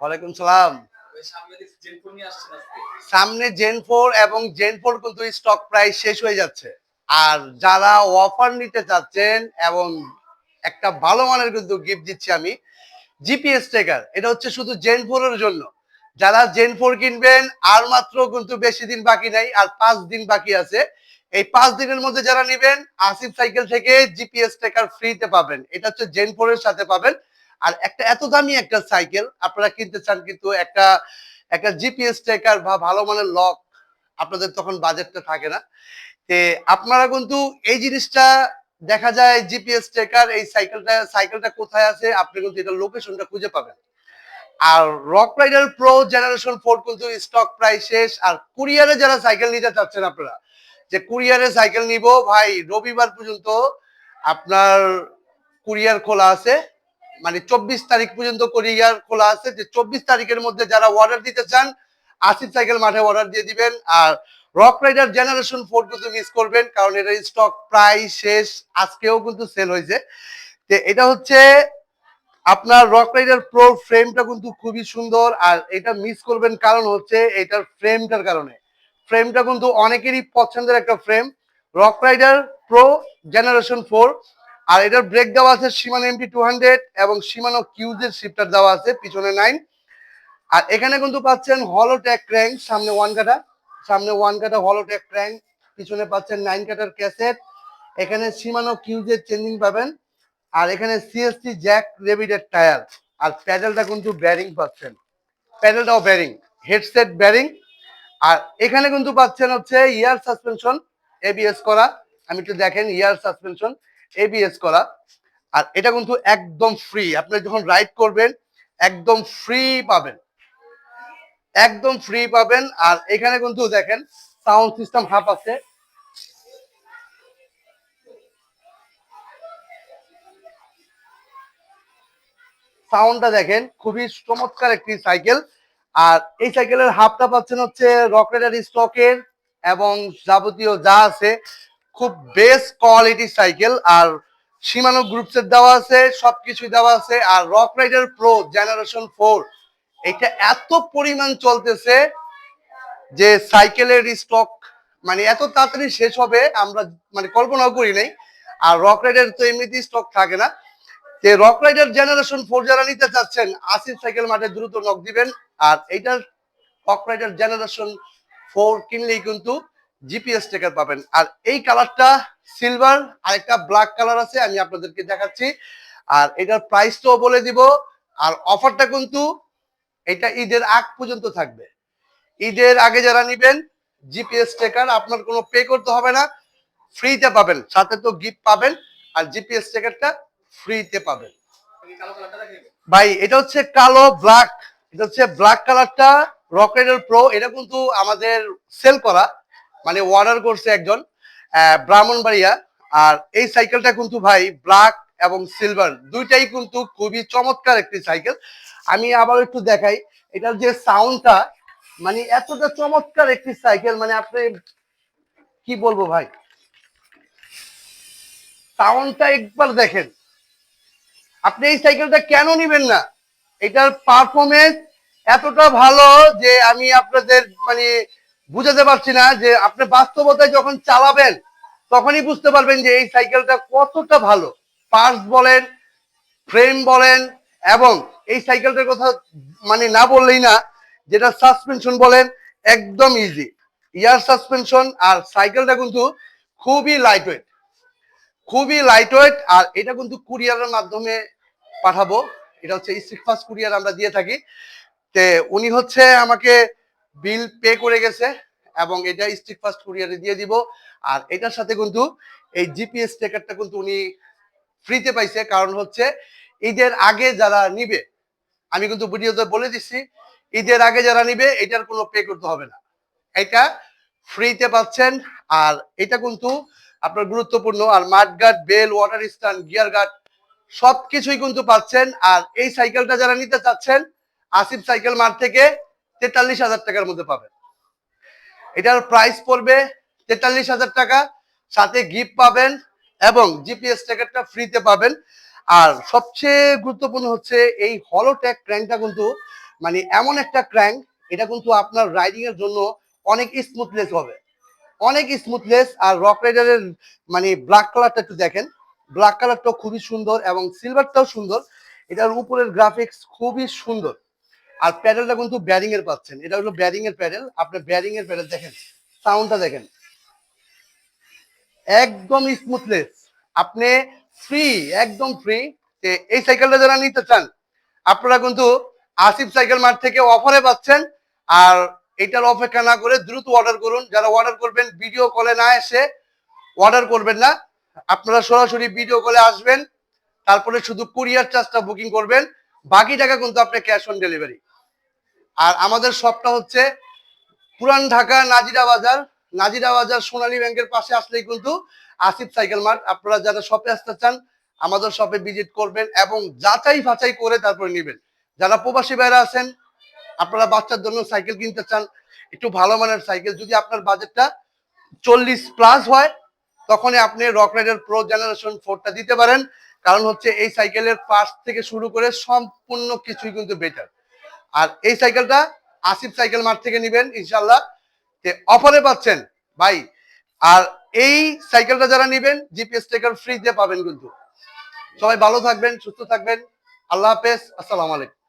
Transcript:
ওয়ালাইকুম সালাম। সামনে জেন 4 এবং জেন 4 কিন্তু স্টক প্রায় শেষ হয়ে যাচ্ছে। আর যারা অফার নিতে চাচ্ছেন এবং একটা ভালো মানের কিন্তু গিফট দিচ্ছি আমি, জিপিএস ট্র্যাকার। এটা হচ্ছে শুধু জেন 4 এর জন্য। যারা জেন 4 কিনবেন আর মাত্র কিন্তু বেশি দিন বাকি নাই, আর 5 দিন বাকি আছে। এই 5 দিনের মধ্যে যারা নেবেন আসিফ সাইকেল থেকে জিপিএস ট্র্যাকার ফ্রিতে পাবেন। এটা হচ্ছে জেন 4 এর সাথে পাবেন। আর একটা এত দামি একটা সাইকেল আপনারা কিনতে চান, কিন্তু একটা একটা জিপিএস ট্র্যাকার বা ভালো মানের লক আপনাদের তখন বাজেটটা থাকে না। তে আপনারা কিন্তু এই জিনিসটা দেখা যায় জিপিএস ট্র্যাকার এই সাইকেলটা কোথায় আছে আপনি কিন্তু এটা লোকেশনটা খুঁজে পাবেন। আর রক রাইডার প্রো জেনারেশন 4 কিন্তু স্টক প্রায় শেষ। আর কুরিয়ারে যারা সাইকেল নিতে চাচ্ছেন আপনারা, যে কুরিয়ারে সাইকেল নিব ভাই, রবিবার পর্যন্ত আপনার কুরিয়ার খোলা আছে। মানে 24 তারিখ পর্যন্ত কুরিয়ার খোলা আছে। যে 24 তারিখের মধ্যে যারা অর্ডার দিতে চান আসিফ সাইকেল মাঠে অর্ডার দিয়ে দিবেন। আর রক রাইডার জেনারেশন 4 কিন্তু মিস করবেন, কারণ এটার স্টক প্রায় শেষ। আজকেও কিন্তু সেল হয়েছে। তো এটা হচ্ছে আপনার রক রাইডার প্রো ফ্রেমটা কিন্তু খুবই সুন্দর। আর এটা মিস করবেন কারণ হচ্ছে এটার ফ্রেমটার কারণে। ফ্রেমটা কিন্তু অনেকেরই পছন্দের একটা frame, rock rider pro generation 4। আর এটার ব্রেক দেওয়া আছে শিমানো এমটি 200 এবং শিমানো কিউজের শিফটার দেওয়া আছে পিছনে 9। আর এখানে কিন্তু পাচ্ছেন হলোট্যাক ক্র্যাঙ্ক, সামনে ওয়ান কাটা হলোট্যাক ক্র্যাঙ্ক, পিছনে পাচ্ছেন 9 কাটার ক্যাসেট। এখানে শিমানো কিউজের চেঞ্জিং পাবেন। আর এখানে সিএসটি জ্যাক রেভিডেড টায়ার। আর প্যাডেলটা কিন্তু ব্যারিং পাচ্ছেন, প্যাডেলটাও ব্যারিং, হেডসেট ব্যারিং। আর এখানে কিন্তু পাচ্ছেন হচ্ছে ইয়ার সাসপেনশন, এবিএস করা। আমি একটু দেখেন, ইয়ার সাসপেনশন এবিএস করা। আর এটা কিন্তু একদম ফ্রি, আপনি যখন রাইড করবেন একদম ফ্রি পাবেন, একদম ফ্রি পাবেন। আর এখানে কিন্তু দেখেন সাউন্ড সিস্টেম হাফ আছে। সাউন্ডটা দেখেন, খুবই চমৎকার একটি সাইকেল। আর এই সাইকেলের হাফটা পাচ্ছেন হচ্ছে রক রাইডার স্টকের, এবং যাবতীয় যা আছে খুব বেস্ট কোয়ালিটি সাইকেল। আর শিমানো গ্রুপসের দেওয়া আছে, সবকিছুই দেওয়া আছে। আর রক রাইডার প্রো জেনারেশন 4 এটা এত পরিমাণ চলতেছে যে সাইকেলের স্টক মানে এত তাড়াতাড়ি শেষ হবে আমরা মানে কল্পনাও করি নাই। আর রক রাইডার তো এমনিতেই স্টক থাকে না। যে রক রাইডার জেনারেশন 4 যারা নিতে চাচ্ছেন আসিফ সাইকেল মাঠে দ্রুত নক দিবেন। আর এইটার রক রাইডার জেনারেশন 4 কিনলেই কিন্তু জিপিএস স্টিকার পাবেন। আর এই কালারটা সিলভার, আর একটা ব্ল্যাক কালার আছে, আমি আপনাদেরকে দেখাচ্ছি। আর এটার প্রাইসটাও বলে দিব। আর অফারটা কিন্তু এটা ঈদের আগ পর্যন্ত থাকবে। ঈদের আগে যারা নিবেন জিপিএস স্টিকার আপনার কোনো পে করতে হবে না, ফ্রিতে পাবেন। সাথে তো গিফট পাবেন, আর জিপিএস স্টিকারটা ফ্রিতে পাবেন। ভাই এটা হচ্ছে কালো ব্ল্যাক, এটা হচ্ছে ব্ল্যাক কালারটা রক রাইডার প্রো। এটা কিন্তু আমাদের সেল করা, মানে অর্ডার করছে একজন ব্রাহ্মণবাড়িয়া। আর এই সাইকেলটা কিন্তু ভাই ব্ল্যাক এবং সিলভার দুইটাই কিন্তু খুবই চমৎকার একটি সাইকেল। আমি আবার একটু দেখাই এটার যে সাউন্ডটা, মানে এতটা চমৎকার একটি সাইকেল, মানে আপনি কি বলবো ভাই, সাউন্ডটা একবার দেখেন। আপনি এই সাইকেলটা কেন নিবেন না? এটার পারফরমেন্স এতটা ভালো যে আমি আপনাদের মানে বুঝাতে পারছি না। যে আপনি বাস্তবতায় যখন চালাবেন তখনই বুঝতে পারবেন যে এই সাইকেলটা কতটা ভালো। পার্টস বলেন, ফ্রেম বলেন, এবং এই সাইকেলটার কথা মানে না বললেই না, যেটা সাসপেনশন বলেন একদম ইজি, ইয়ার সাসপেনশন। আর সাইকেলটা কিন্তু খুবই লাইট ওয়েট, খুবই লাইট ওয়েট। আর এটা কিন্তু কুরিয়ারের মাধ্যমে পাঠাবো। এটা হচ্ছে স্ট্রিট ফাস্ট কুরিয়ার আমরা দিয়ে থাকি। তে উনি হচ্ছে আমাকে বিল পে করে গেছে, এবং এটা স্ট্রিট ফাস্ট কুরিয়ারে দিয়ে দিব। আর এটার সাথে কিন্তু এই জিপিএস স্টিকারটা কিন্তু উনি ফ্রিতে পাইছে। কারণ হচ্ছে ঈদের আগে যারা নিবে, আমি কিন্তু ভিডিওতে বলে দিচ্ছি, ঈদের আগে যারা নিবে এটার কোনো পে করতে হবে না, এটা ফ্রিতে পাচ্ছেন। আর এটা কিন্তু আপনার গুরুত্বপূর্ণ। আর mud guard, bell, water stand, gear guard সবকিছুই কিন্তু পাচ্ছেন। আর এই সাইকেলটা যারা নিতে চাচ্ছেন আসিফ সাইকেল মার্ট থেকে 43,000 টাকার মধ্যে পাবেন। এটার প্রাইস পড়বে 43,000 টাকা, সাথে গিফট পাবেন এবং জিপিএস ট্র্যাকারটা ফ্রিতে পাবেন। আর সবচেয়ে গুরুত্বপূর্ণ হচ্ছে এই হলোট্যাক ক্র্যাঙ্কটা কিন্তু মানে এমন একটা ক্র্যাঙ্ক, এটা কিন্তু আপনার রাইডিং এর জন্য অনেক স্মুথলেস হবে, অনেক স্মুথলেস। আর রক রাইডারের মানে ব্ল্যাক কালারটা একটু দেখেন, ব্ল্যাক কালারটাও খুবই সুন্দর এবং সিলভারটাও সুন্দর। এটার উপরের গ্রাফিক্স খুবই সুন্দর। আর প্যাডেলটা কিন্তু ব্যারিং এর পাচ্ছেন, এটা হলো ব্যারিং এর প্যাডেল। আপনি ব্যারিং এর প্যাডেল দেখেন, সাউন্ডটা দেখেন, একদম স্মুথলেস। আপনি ফ্রি, একদম ফ্রি। এই সাইকেলটা যারা নিতে চান আপনারা কিন্তু আসিফ সাইকেল মার্ট থেকে অফারে পাচ্ছেন। আর এটার অপেক্ষা না করে দ্রুত অর্ডার করুন। যারা অর্ডার করবেন ভিডিও কলে না এসে অর্ডার করবেন না, আপনারা সরাসরি ভিডিও কলে আসবেন, তারপরে শুধু কুরিয়ার চার্জটা বুকিং করবেন, বাকি টাকা কিন্তু আপনি ক্যাশ অন ডেলিভারি। আর আমাদের শপটা হচ্ছে পুরান ঢাকা নাজিরা বাজার, নাজিরা বাজার সোনালী ব্যাংকের পাশে আসলেই কিন্তু আসিফ সাইকেল মার্ট। আপনারা যারা শপে আসতে চান আমাদের শপে ভিজিট করবেন এবং যাচাই বাছাই করে তারপরে নেবেন। যারা প্রবাসী ভাইরা আছেন, আপনারা বাচ্চার জন্য সাইকেল কিনতে চান, একটু ভালো মানের সাইকেল, যদি আপনার বাজেটটা 40+ হয় তখনই আপনি রক রাইডার প্রো জেনারেশন 4টা দিতে পারেন। কারণ হচ্ছে এই সাইকেলের পার্টস থেকে শুরু করে সম্পূর্ণ কিছুই কিন্তু বেটার। আর এই সাইকেলটা আসিফ সাইকেল মার্ট থেকে নেবেন ইনশাল্লাহ, অফারে পাচ্ছেন ভাই। আর এই সাইকেলটা যারা নেবেন জিপিএস স্টিকার ফ্রিতে পাবেন কিন্তু। সবাই ভালো থাকবেন, সুস্থ থাকবেন। আল্লাহ হাফেজ, আসসালামু আলাইকুম।